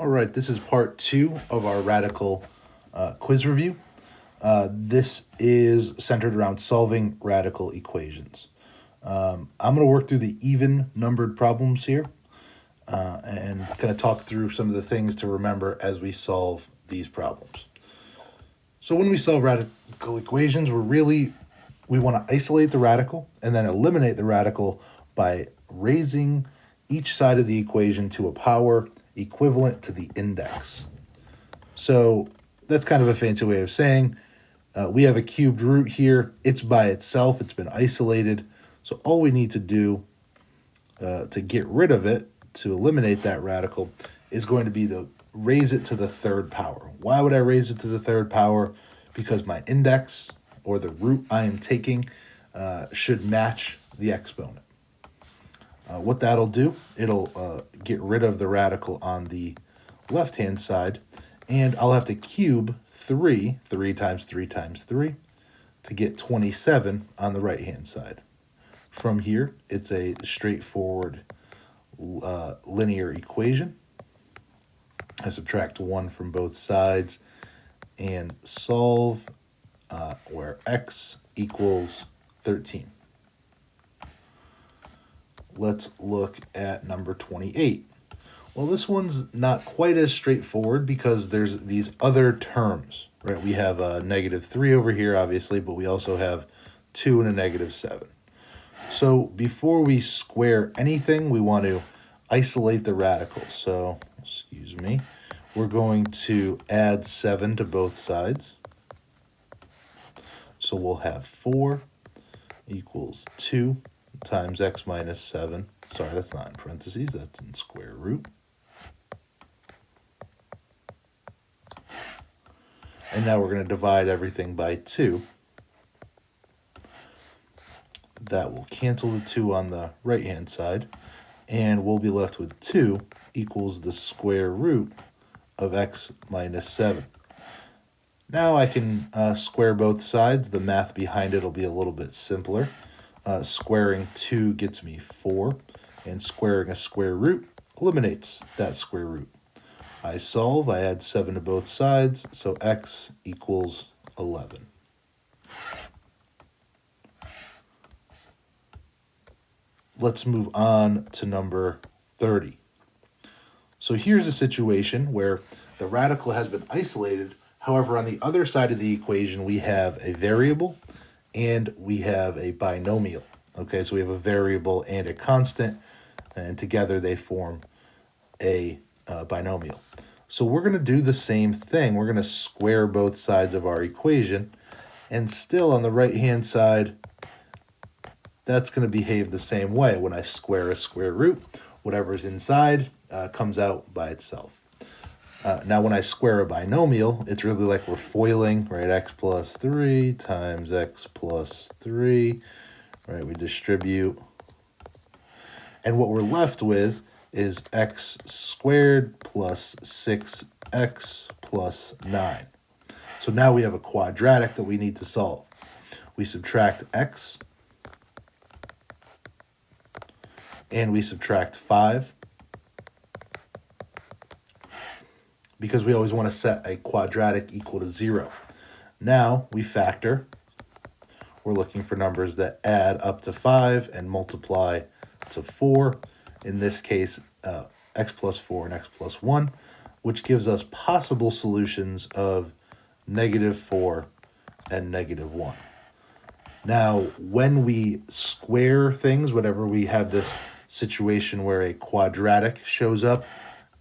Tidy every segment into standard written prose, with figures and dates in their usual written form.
All right, this is part 2 of our radical quiz review. This is centered around solving radical equations. I'm going to work through the even numbered problems here and kind of talk through some of the things to remember as we solve these problems. So when we solve radical equations, we want to isolate the radical and then eliminate the radical by raising each side of the equation to a power equivalent to the index. So that's kind of a fancy way of saying we have a cubed root here. It's by itself. It's been isolated. So all we need to do to get rid of it, to eliminate that radical, is going to be to raise it to the third power. Why would I raise it to the third power? Because my index, or the root I am taking, should match the exponent. What that'll do, it'll get rid of the radical on the left-hand side, and I'll have to cube 3 times 3 times 3, to get 27 on the right-hand side. From here, it's a straightforward linear equation. I subtract 1 from both sides and solve where x equals 13. Let's look at number 28. Well, this one's not quite as straightforward because there's these other terms, right? We have a -3 over here, obviously, but we also have 2 and a -7. So before we square anything, we want to isolate the radical. So, excuse me, we're going to add 7 to both sides. So we'll have 4 equals 2 times x minus 7. Sorry, that's not in parentheses, that's in square root. And now we're going to divide everything by 2. That will cancel the 2 on the right-hand side, and we'll be left with 2 equals the square root of x minus 7. Now I can square both sides. The math behind it will be a little bit simpler. Squaring 2 gets me 4, and squaring a square root eliminates that square root. I solve, I add 7 to both sides, so x equals 11. Let's move on to number 30. So here's a situation where the radical has been isolated. However, on the other side of the equation, we have a variable and we have a binomial. Okay, so we have a variable and a constant, and together they form a binomial. So we're going to do the same thing. We're going to square both sides of our equation, and still on the right-hand side, that's going to behave the same way. When I square a square root, whatever's inside comes out by itself. Now, when I square a binomial, it's really like we're foiling, right? X plus 3 times x plus 3, right? We distribute. And what we're left with is x squared plus 6x plus 9. So now we have a quadratic that we need to solve. We subtract x, and we subtract 5, because we always want to set a quadratic equal to 0. Now we factor. We're looking for numbers that add up to 5 and multiply to 4. In this case, x plus 4 and x plus 1, which gives us possible solutions of -4 and -1. Now, when we square things, whenever we have this situation where a quadratic shows up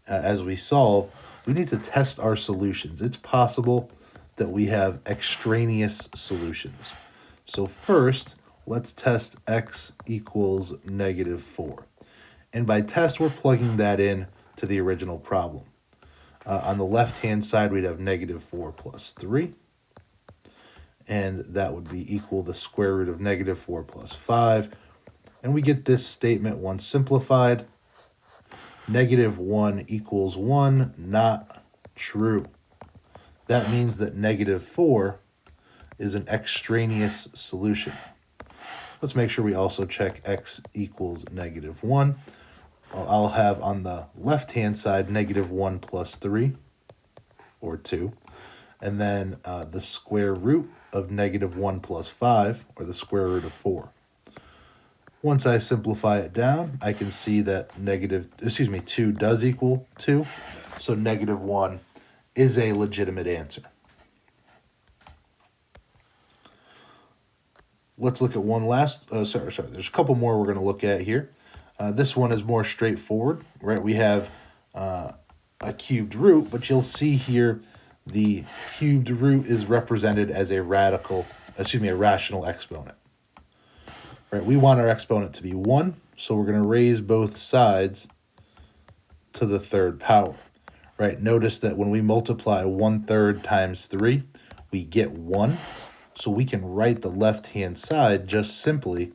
as we solve, we need to test our solutions. It's possible that we have extraneous solutions. So first, let's test x equals -4. And by test, we're plugging that in to the original problem. On the left-hand side, we'd have -4 plus 3. And that would be equal the square root of -4 plus 5. And we get this statement once simplified. -1 equals 1, not true. That means that -4 is an extraneous solution. Let's make sure we also check x equals -1. I'll have on the left-hand side negative 1 plus 3, or 2. And then the square root of negative 1 plus 5, or the square root of 4. Once I simplify it down, I can see that 2 does equal 2. So negative 1 is a legitimate answer. Let's look at one last, there's a couple more we're going to look at here. This one is more straightforward, right? We have a cubed root, but you'll see here the cubed root is represented as a rational exponent. Right, we want our exponent to be 1, so we're going to raise both sides to the third power. Right, notice that when we multiply 1/3 times 3, we get 1. So we can write the left-hand side just simply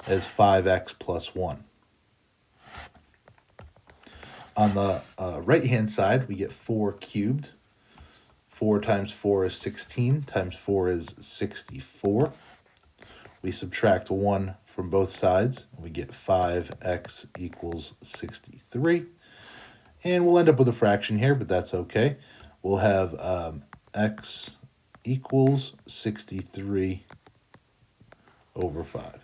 as 5x plus 1. On the right-hand side, we get 4 cubed. 4 times 4 is 16, times 4 is 64. We subtract 1 from both sides, and we get 5x equals 63. And we'll end up with a fraction here, but that's okay. We'll have x equals 63 over 5.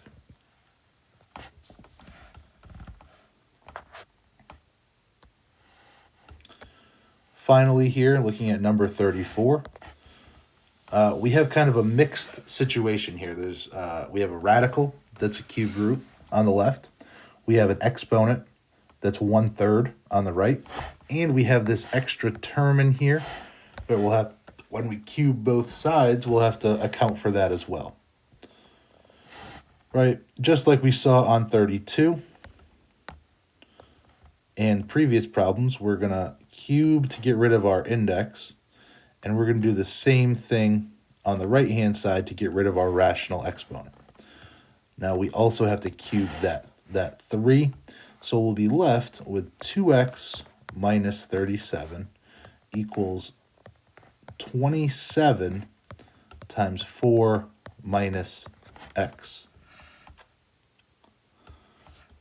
Finally here, looking at number 34, we have kind of a mixed situation here. We have a radical that's a cubed root on the left. We have an exponent that's 1/3 on the right. And we have this extra term in here, but when we cube both sides, we'll have to account for that as well. Right, just like we saw on 32 and previous problems, we're going to cube to get rid of our index, and we're going to do the same thing on the right-hand side to get rid of our rational exponent. Now we also have to cube that 3, so we'll be left with 2x minus 37 equals 27 times 4 minus x.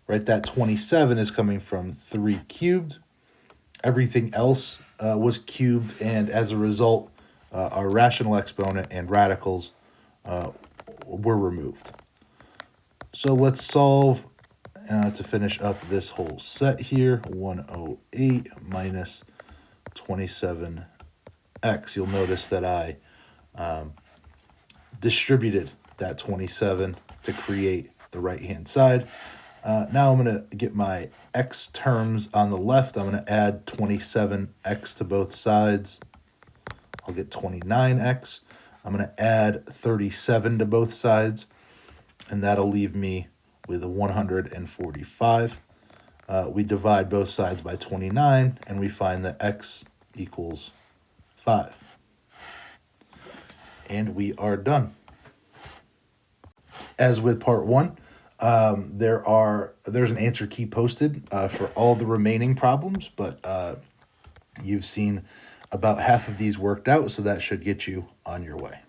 Right, that 27 is coming from 3 cubed. Everything else was cubed, and as a result, our rational exponent and radicals were removed. So let's solve to finish up this whole set here. 108 minus 27x. You'll notice that I distributed that 27 to create the right-hand side. Now I'm going to get my x terms on the left. I'm going to add 27x to both sides. I'll get 29x. I'm going to add 37 to both sides, and that'll leave me with a 145. We divide both sides by 29, and we find that x equals 5. And we are done. As with part 1, there's an answer key posted for all the remaining problems, but you've seen about half of these worked out, so that should get you on your way.